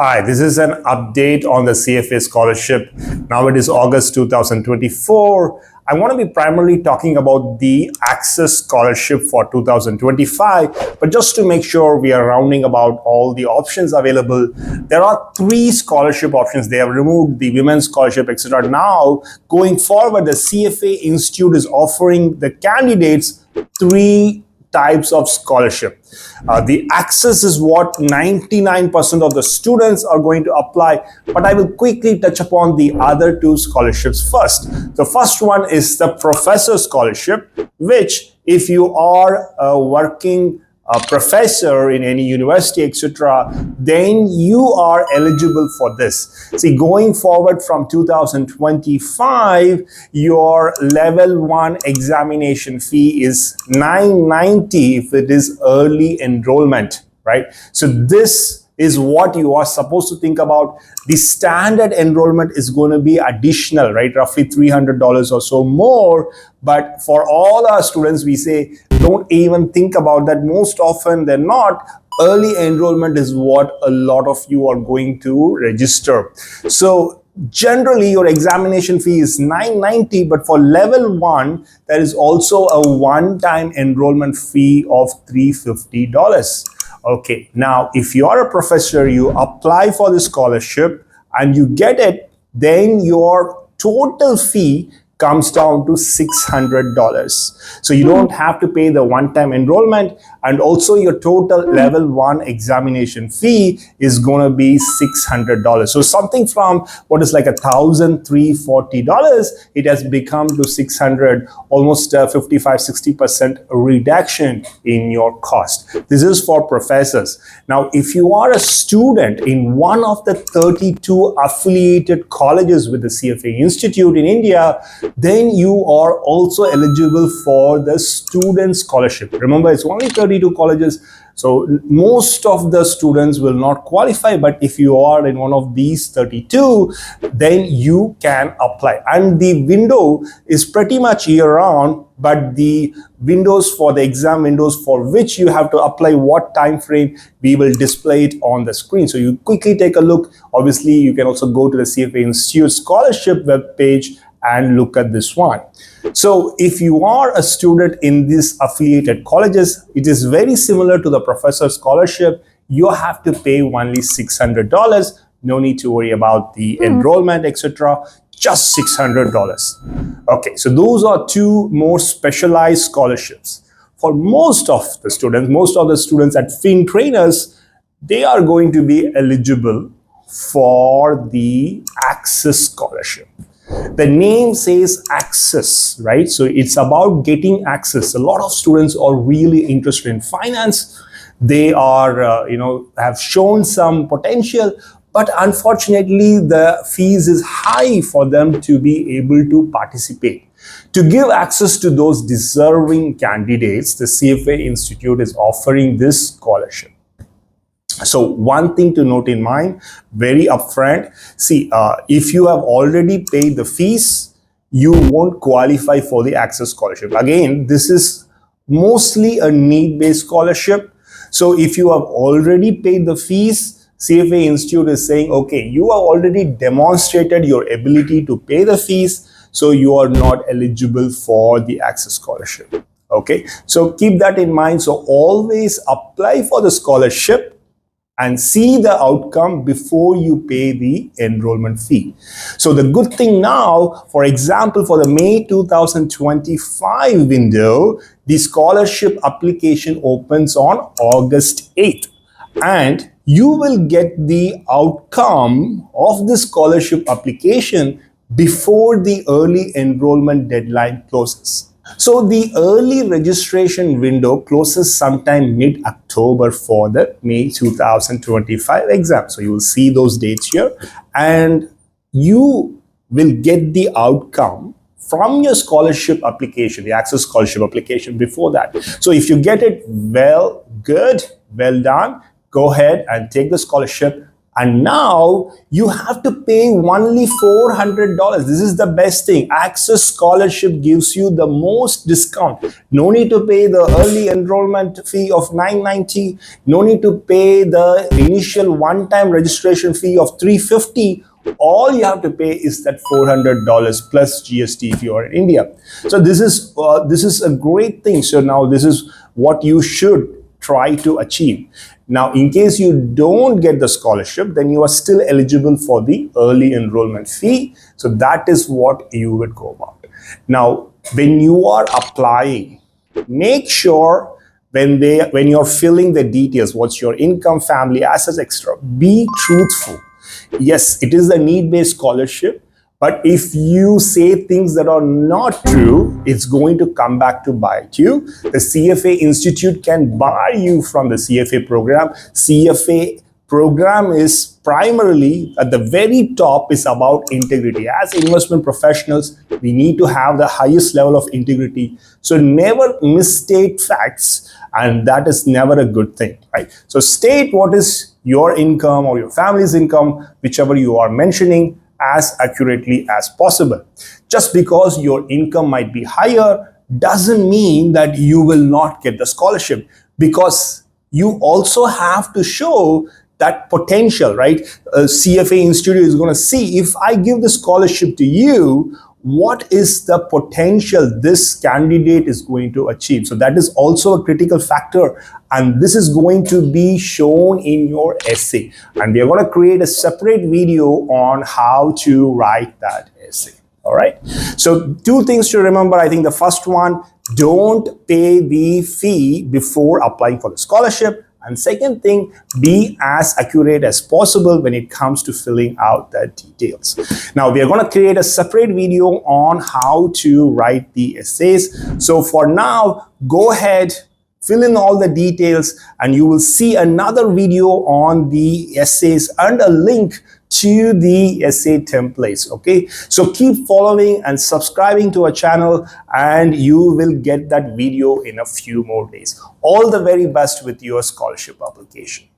Hi, this is an update on the CFA Scholarship. Now it is August 2024. I want to be primarily talking about the Access Scholarship for 2025, but just to make sure we are rounding about all the options available, there are 3 scholarship options. They have removed the Women's Scholarship, etc. Now, going forward, the CFA Institute is offering the candidates 3 types of scholarship. The access is what 99% of the students are going to apply, but I will quickly touch upon the other 2 scholarships first. The first one is the Professor Scholarship, which if you are a working professor in any university, etc., then you are eligible for this. See, going forward from 2025, your level 1 examination fee is $990 if it is early enrollment, right? So this is what you are supposed to think about. The standard enrollment is going to be additional, right? Roughly $300 or so more. But for all our students, we say, don't even think about that. Most often they're not. Early enrollment is what a lot of you are going to register. So generally, your examination fee is $990, but for level 1, there is also a one-time enrollment fee of $350. Okay, now if you are a professor, you apply for the scholarship and you get it, then your total fee comes down to $600. So you don't have to pay the one-time enrollment, and also your total level 1 examination fee is going to be $600. So something from what is like $1,340, it has become to $600, almost 55-60% reduction in your cost. This is for professors. Now, if you are a student in one of the 32 affiliated colleges with the CFA Institute in India, then you are also eligible for the student scholarship. Remember, it's only 32 colleges, so most of the students will not qualify, but if you are in one of these 32, then you can apply. And the window is pretty much year-round, but the windows for the exam windows for which you have to apply, what time frame, we will display it on the screen. So you quickly take a look. Obviously, you can also go to the CFA Institute Scholarship webpage and look at this one. So if you are a student in these affiliated colleges, it is very similar to the Professor Scholarship. You have to pay only $600. No need to worry about the enrollment, etc. Just $600. Okay, so those are 2 more specialized scholarships. For most of the students at FinTrainers, they are going to be eligible for the Access Scholarship. The name says access, right? So it's about getting access. A lot of students are really interested in finance. They are, have shown some potential, but unfortunately, the fees is high for them to be able to participate. To give access to those deserving candidates, the CFA Institute is offering this scholarship. So one thing to note in mind, very upfront, see, if you have already paid the fees, you won't qualify for the Access Scholarship. Again, this is mostly a need-based scholarship. So if you have already paid the fees, CFA Institute is saying, okay, you have already demonstrated your ability to pay the fees, so you are not eligible for the Access Scholarship. Okay, so keep that in mind. So always apply for the scholarship and see the outcome before you pay the enrollment fee. So the good thing now, for example, for the May 2025 window, the scholarship application opens on August 8th. And you will get the outcome of the scholarship application before the early enrollment deadline closes. So the early registration window closes sometime mid-October for the May 2025 exam. So you will see those dates here, and you will get the outcome from your scholarship application, the Access Scholarship application before that. So if you get it, well, good, well done. Go ahead and take the scholarship. And now you have to pay only $400. This is the best thing. Access Scholarship gives you the most discount. No need to pay the early enrollment fee of $990. No need to pay the initial one-time registration fee of $350. All you have to pay is that $400 plus GST if you are in India. So this is a great thing. So now this is what you should try to achieve. Now, in case you don't get the scholarship, then you are still eligible for the early enrollment fee. So that is what you would go about. Now, when you are applying, make sure when you're filling the details, what's your income, family, assets, etc., be truthful. Yes, it is a need-based scholarship, but if you say things that are not true, it's going to come back to bite you. The CFA Institute can buy you from the CFA program. CFA program is primarily at the very top is about integrity. As investment professionals, we need to have the highest level of integrity. So never misstate facts, and that is never a good thing, right? So state what is your income or your family's income, whichever you are mentioning, as accurately as possible. Just because your income might be higher doesn't mean that you will not get the scholarship, because you also have to show that potential, right? CFA Institute is going to see, if I give the scholarship to you, what is the potential this candidate is going to achieve? So that is also a critical factor, and this is going to be shown in your essay. And we are going to create a separate video on how to write that essay. All right. So two things to remember. I think the first one, don't pay the fee before applying for the scholarship. And second thing, be as accurate as possible when it comes to filling out the details. Now, we are going to create a separate video on how to write the essays. So for now, go ahead, fill in all the details, and you will see another video on the essays and a link to the essay templates. Okay, so keep following and subscribing to our channel, and you will get that video in a few more days. All the very best with your scholarship application.